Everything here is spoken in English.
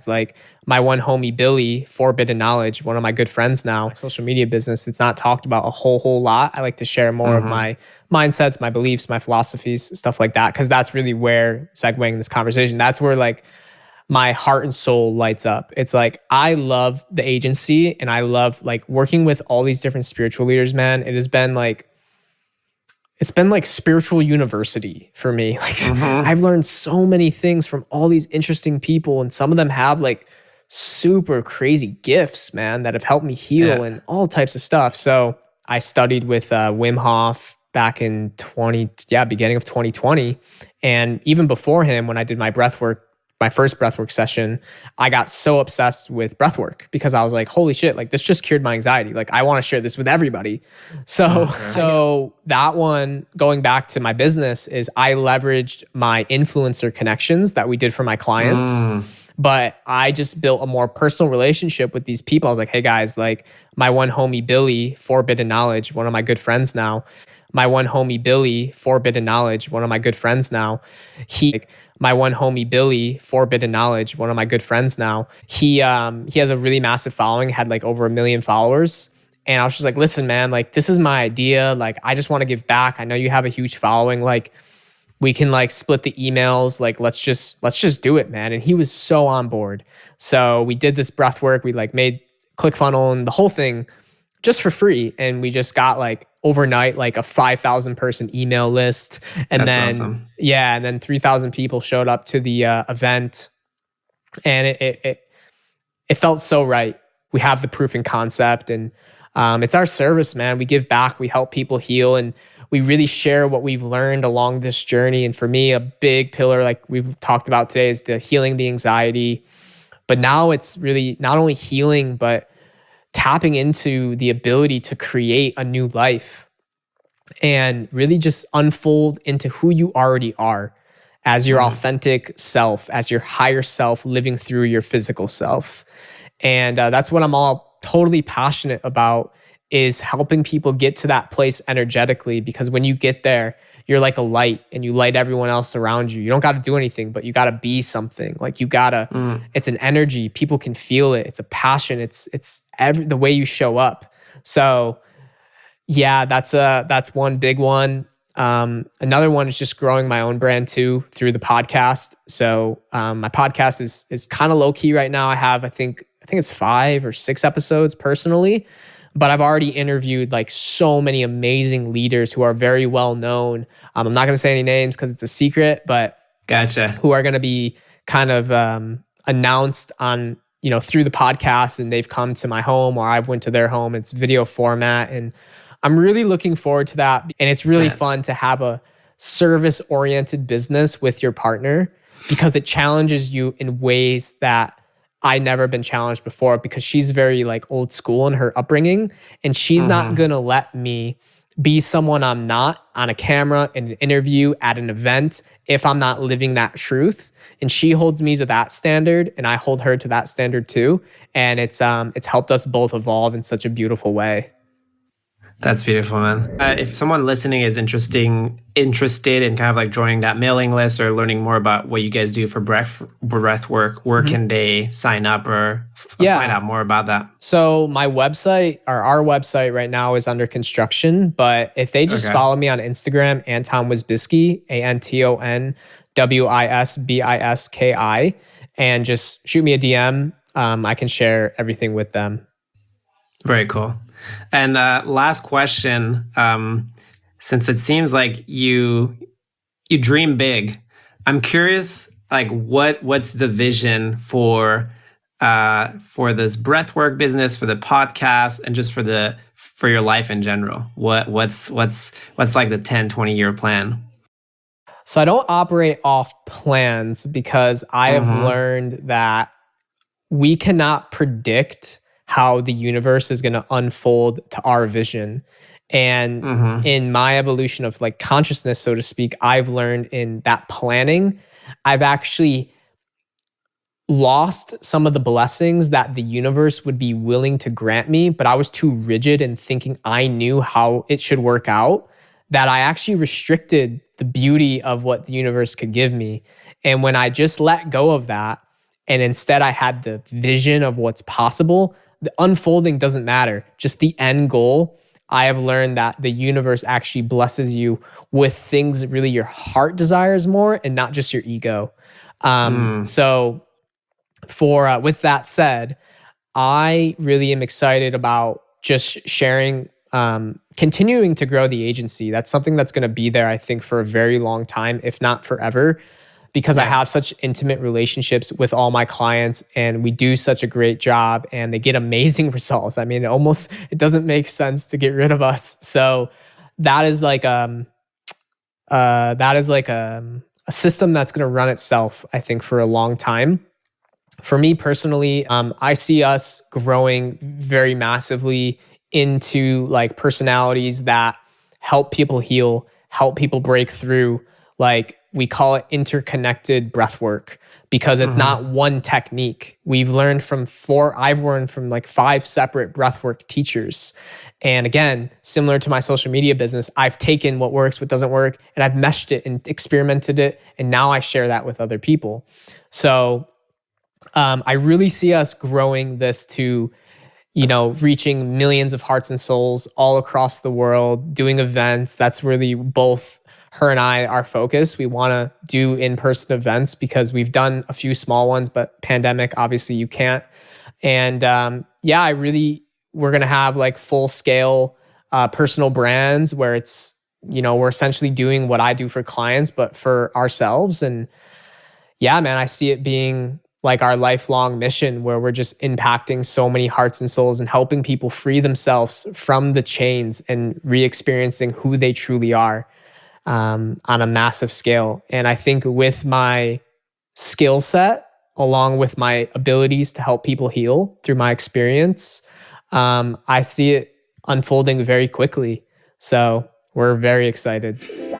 It's like my one homie, Billy, Forbidden Knowledge, one of my good friends now, social media business. It's not talked about a whole lot. I like to share more of my mindsets, my beliefs, my philosophies, stuff like that. Cause that's really where, segueing this conversation, that's where like my heart and soul lights up. It's like, I love the agency and I love like working with all these different spiritual leaders, man. It has been like, it's been like spiritual university for me. Like I've learned so many things from all these interesting people, and some of them have like super crazy gifts, man, that have helped me heal and all types of stuff. So I studied with Wim Hof back in beginning of 2020. And even before him, when I did my breathwork, my first breathwork session, I got so obsessed with breathwork because I was like, holy shit, like this just cured my anxiety. Like I want to share this with everybody. So that one, going back to my business, is I leveraged my influencer connections that we did for my clients. But I just built a more personal relationship with these people. I was like, hey guys, like my one homie, Billy, Forbidden Knowledge, one of my good friends now. My one homie, Billy, Forbidden Knowledge, one of my good friends now. My one homie, Billy, Forbidden Knowledge, one of my good friends now. He has a really massive following, had like over 1 million followers. And I was just like, listen, man, like this is my idea. Like, I just want to give back. I know you have a huge following. Like, we can like split the emails. Like, let's just do it, man. And he was so on board. So we did this breath work. We like made ClickFunnels and the whole thing just for free. And we just got like overnight, like a 5,000 person email list. And That's then, awesome. and then 3,000 people showed up to the event. And it felt so right. We have the proof and concept, and it's our service, man. We give back, we help people heal, and we really share what we've learned along this journey. And for me, a big pillar, like we've talked about today, is the healing the anxiety. But now it's really not only healing, but tapping into the ability to create a new life and really just unfold into who you already are as your authentic self, as your higher self living through your physical self. And that's what I'm all totally passionate about, is helping people get to that place energetically. Because when you get there, you're like a light and you light everyone else around you. You don't got to do anything, but you got to be something. Like you got to, it's an energy. People can feel it. It's a passion. It's the way you show up. So yeah, that's one big one. Another one is just growing my own brand too through the podcast. So my podcast is kind of low key right now. I have, I think it's 5 or 6 episodes personally, but I've already interviewed like so many amazing leaders who are very well known. I'm not going to say any names because it's a secret, but who are going to be kind of announced on, through the podcast, and they've come to my home or I've went to their home. It's video format, and I'm really looking forward to that. And it's really fun to have a service-oriented business with your partner, because it challenges you in ways that I never been challenged before, because she's very like old school in her upbringing, and she's not going to let me be someone I'm not on a camera, in an interview, at an event, if I'm not living that truth. And she holds me to that standard, and I hold her to that standard too. And it's helped us both evolve in such a beautiful way. That's beautiful, man. If someone listening is interested in kind of like joining that mailing list or learning more about what you guys do for breath work, where can they sign up or find out more about that? So my website, or our website right now, is under construction. But if they just follow me on Instagram, Anton Wisbiski, ANTONWISBISKI, and just shoot me a DM, I can share everything with them. Very cool. And last question, since it seems like you dream big, I'm curious, like what's the vision for this breathwork business, for the podcast, and just for your life in general? What's like the 10, 20-year plan? So I don't operate off plans, because I have learned that we cannot predict how the universe is going to unfold to our vision. And in my evolution of like consciousness, so to speak, I've learned in that planning, I've actually lost some of the blessings that the universe would be willing to grant me, but I was too rigid in thinking I knew how it should work out, that I actually restricted the beauty of what the universe could give me. And when I just let go of that And instead, I had the vision of what's possible. The unfolding doesn't matter, just the end goal. I have learned that the universe actually blesses you with things that really your heart desires more and not just your ego. So with that said, I really am excited about just sharing, continuing to grow the agency. That's something that's going to be there, I think, for a very long time, if not forever, because I have such intimate relationships with all my clients and we do such a great job and they get amazing results. I mean, it doesn't make sense to get rid of us. So that is like a system that's going to run itself, I think, for a long time. For me personally, I see us growing very massively into like personalities that help people heal, help people break through. Like we call it interconnected breath work because it's not one technique. I've learned from like 5 separate breathwork teachers. And again, similar to my social media business, I've taken what works, what doesn't work, and I've meshed it and experimented it. And now I share that with other people. So I really see us growing this to, reaching millions of hearts and souls all across the world, doing events. That's really both her and I, our focus. We want to do in-person events because we've done a few small ones, but pandemic, obviously you can't. And we're going to have like full scale personal brands where it's, we're essentially doing what I do for clients, but for ourselves. And yeah, man, I see it being like our lifelong mission where we're just impacting so many hearts and souls and helping people free themselves from the chains and re-experiencing who they truly are on a massive scale. And I think with my skill set, along with my abilities to help people heal through my experience, I see it unfolding very quickly. So we're very excited.